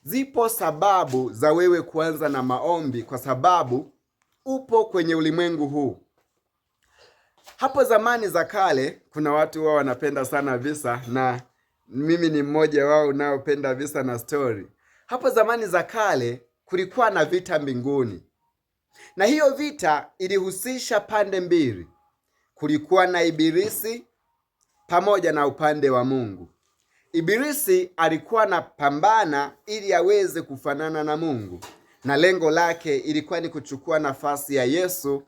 Zipo sababu za wewe kuanza na maombi kwa sababu upo kwenye ulimwengu huu. Hapo zamani za kale kuna watu wao wanapenda sana visa, na mimi ni mmoja wao unaopenda visa na story. Hapo zamani za kale kulikuwa na vita mbinguni, na hiyo vita ilihusisha pande mbili. Kulikuwa na Ibilisi pamoja na upande wa Mungu. Ibilisi alikuwa anapambana ili aweze kufanana na Mungu, na lengo lake ilikuwa ni kuchukua nafasi ya Yesu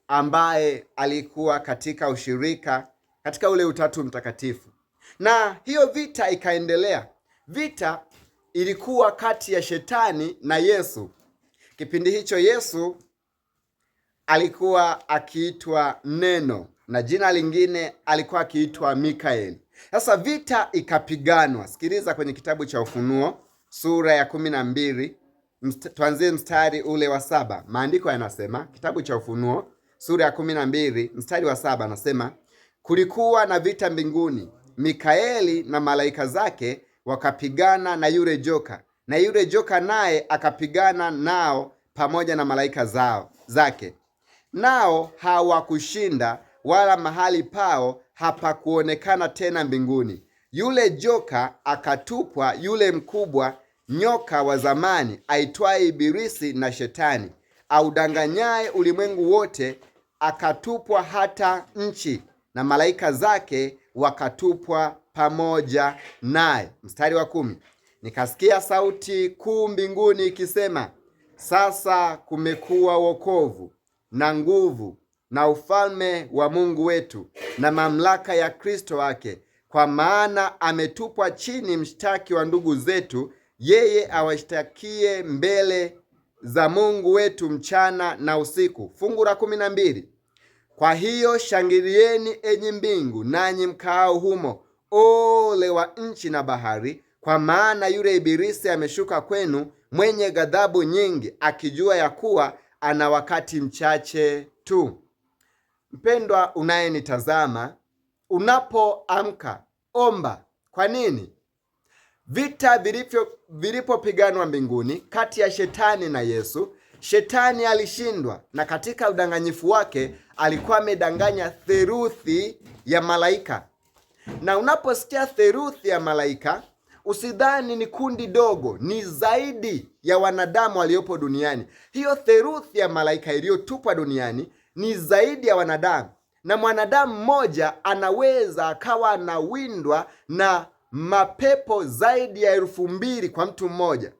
ambaye alikuwa katika ushirika katika ule Utatu Mtakatifu. Na hiyo vita ikaendelea. Vita ilikuwa kati ya Shetani na Yesu. Kipindi hicho Yesu alikuwa akiitwa Neno na jina lingine alikuwa akiitwa Mikaeli. Sasa vita ikapiganwa. Sikiliza kwenye kitabu cha Ufunuo sura ya 12, tuanzie mstari ule wa 7. Maandiko yanasema, kitabu cha Ufunuo sura ya 12 mstari wa 7 anasema, kulikuwa na vita mbinguni, Mikaeli na malaika zake wakapigana na yule joka, na yule joka naye akapigana nao pamoja na malaika zake. Nao hawakushinda, wala mahali pao hapakuonekana tena mbinguni. Yule joka akatupwa, yule mkubwa nyoka wa zamani aitwaye Ibilisi na Shetani, audanganyaye ulimwengu wote, akatupwa hata nchi, na malaika zake wakatupwa pamoja naye. Mstari wa 10, nikasikia sauti kuu mbinguni ikisema, sasa kumekuwa wokovu na nguvu na ufalme wa Mungu wetu na mamlaka ya Kristo wake, kwa maana ametupwa chini mshtaki wa ndugu zetu, yeye awashtakie mbele za Mungu wetu mchana na usiku. Fungu la 12, kwa hiyo shangilieni enyi mbingu, nanyi mkaao humo, ole wa nchi na bahari, kwa maana yule Ibilisi ameshuka kwenu, mwenye ghadhabu nyingi, akijua ya kuwa ana wakati mchache tu. Mpendwa unayenitazama, unapoamka omba. Kwa nini? Vita vilipopiganwa mbinguni kati ya Shetani na Yesu, Shetani alishindwa, na katika udanganyifu wake alikuwa amedanganya theluthi ya malaika. Na unaposikia theluthi ya malaika, usidhani ni kundi dogo, ni zaidi ya wanadamu waliopo duniani. Hiyo theluthi ya malaika iliyotupwa duniani ni zaidi ya wanadamu, na mwanadamu mmoja anaweza akawa anawindwa na mapepo zaidi ya 2,000 kwa mtu mmoja.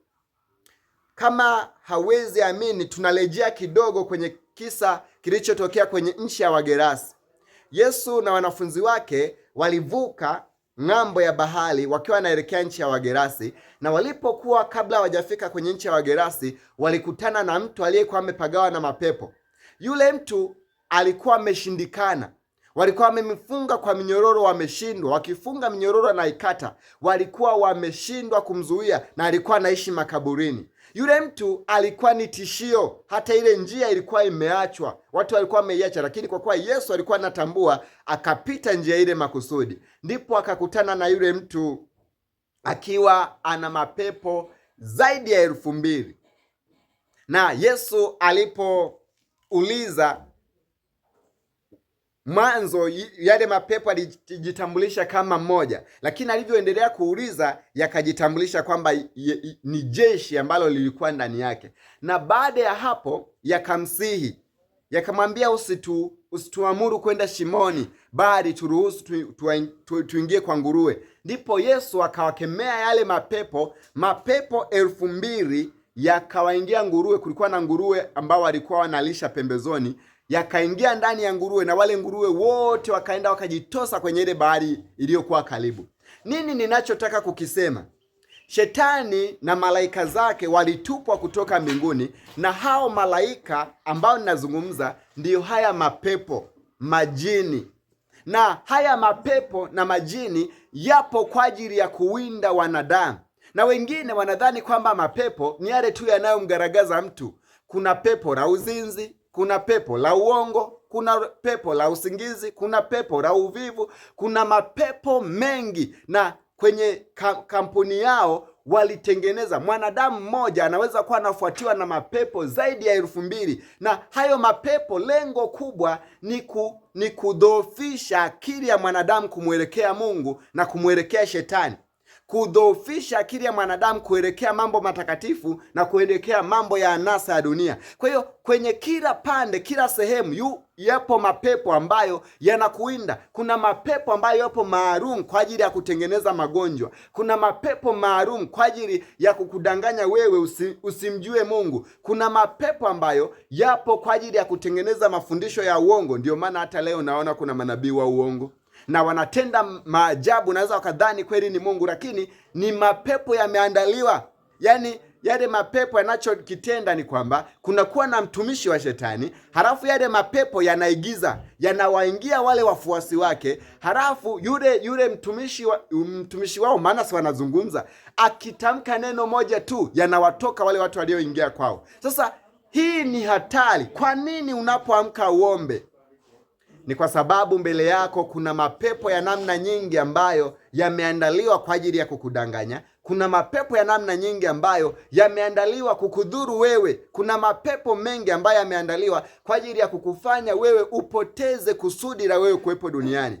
Kama hawezi amini, tunarejea kidogo kwenye kisa kilichotokea kwenye nchi ya Wagerasi. Yesu na wanafunzi wake walivuka ng'ambo ya bahari wakiwa wanaelekea nchi ya Wagerasi, na walipokuwa kabla hawajafika kwenye nchi ya Wagerasi, walikutana na mtu aliyekuwa amepagawa na mapepo. Yule mtu alikuwa ameshindikana, walikuwa wamemfunga kwa minyororo, wameshindwa. Wakifunga minyororo na ikata, walikuwa wameshindwa kumzuia, na alikuwa anaishi makaburini. Yule mtu alikuwa ni tishio, hata ile njia ilikuwa imeachwa, watu walikuwa wameiacha, lakini kwa kuwa Yesu alikuwa anatambua, akapita njia ile makusudi. Ndipo akakutana na yule mtu akiwa ana mapepo zaidi ya 2,000. Na Yesu alipouliza mwanzo, yale mapepo alijitambulisha kama mmoja, lakini alivyoendelea kuuliza yakajitambulisha kwamba ni jeshi ambalo lilikuwa ndani yake. Na baada ya hapo yakamsihi, yakamwambia, usituamuru kwenda shimoni, bali turuhusu tuingie kwa nguruwe. Ndipo Yesu akawakemea yale mapepo 2,000 yakawaingia nguruwe. Kulikuwa na nguruwe ambao walikuwa wanalisha pembezoni, yakaingia ndani ya nguruwe, na wale nguruwe wote wakaenda wakajitosa kwenye ile bahari iliyokuwa karibu. Nini ninachotaka kukisema? Shetani na malaika zake walitupwa kutoka mbinguni, na hao malaika ambao ninazungumza ndiyo haya mapepo, majini. Na haya mapepo na majini yapo kwa ajili ya kuwinda wanadamu, na wengine wanadhani kwamba mapepo ni yale tu yanayomgaragaza mtu. Kuna pepo la uzinzi, kuna pepo la uongo, kuna pepo la usingizi, kuna pepo la uvivu, kuna mapepo mengi, na kwenye kampuni yao walitengeneza. Mwanadamu mmoja anaweza kuwa anafuatiwa na mapepo zaidi ya 2,000, na hayo mapepo lengo kubwa ni kudhoofisha akili ya mwanadamu kumwelekea Mungu na kumwelekea Shetani, kudhoofisha akili ya mwanadamu kuelekea mambo matakatifu na kuelekea mambo ya anasa ya dunia. Kwa hiyo kwenye kila pande, kila sehemu yapo mapepo ambayo yanakuinda. Kuna mapepo ambayo yapo maalum kwa ajili ya kutengeneza magonjwa. Kuna mapepo maalum kwa ajili ya kukudanganya wewe usimjue Mungu. Kuna mapepo ambayo yapo kwa ajili ya kutengeneza mafundisho ya uongo. Ndio maana hata leo naona kuna manabii wa uongo na wanatenda maajabu, naweza wakadhani kweli ni Mungu, lakini ni mapepo yameandaliwa. Yani yale mapepo yanachokitenda ni kwamba kunakuwa na mtumishi wa Shetani, halafu yale mapepo yanaigiza, yanawaingia wale wafuasi wake, halafu yule mtumishi wao, maana si wanazungumza, akitamka neno moja tu yanawatoka wale watu walioingia kwao. Sasa hii ni hatari. Kwa nini unapoamka uombe? Ni kwa sababu mbele yako kuna mapepo ya namna nyingi ambayo yameandaliwa kwa ajili ya kukudanganya. Kuna mapepo ya namna nyingi ambayo yameandaliwa kukudhuru wewe. Kuna mapepo mengi ambayo yameandaliwa kwa ajili ya kukufanya wewe upoteze kusudi la wewe kuwepo duniani.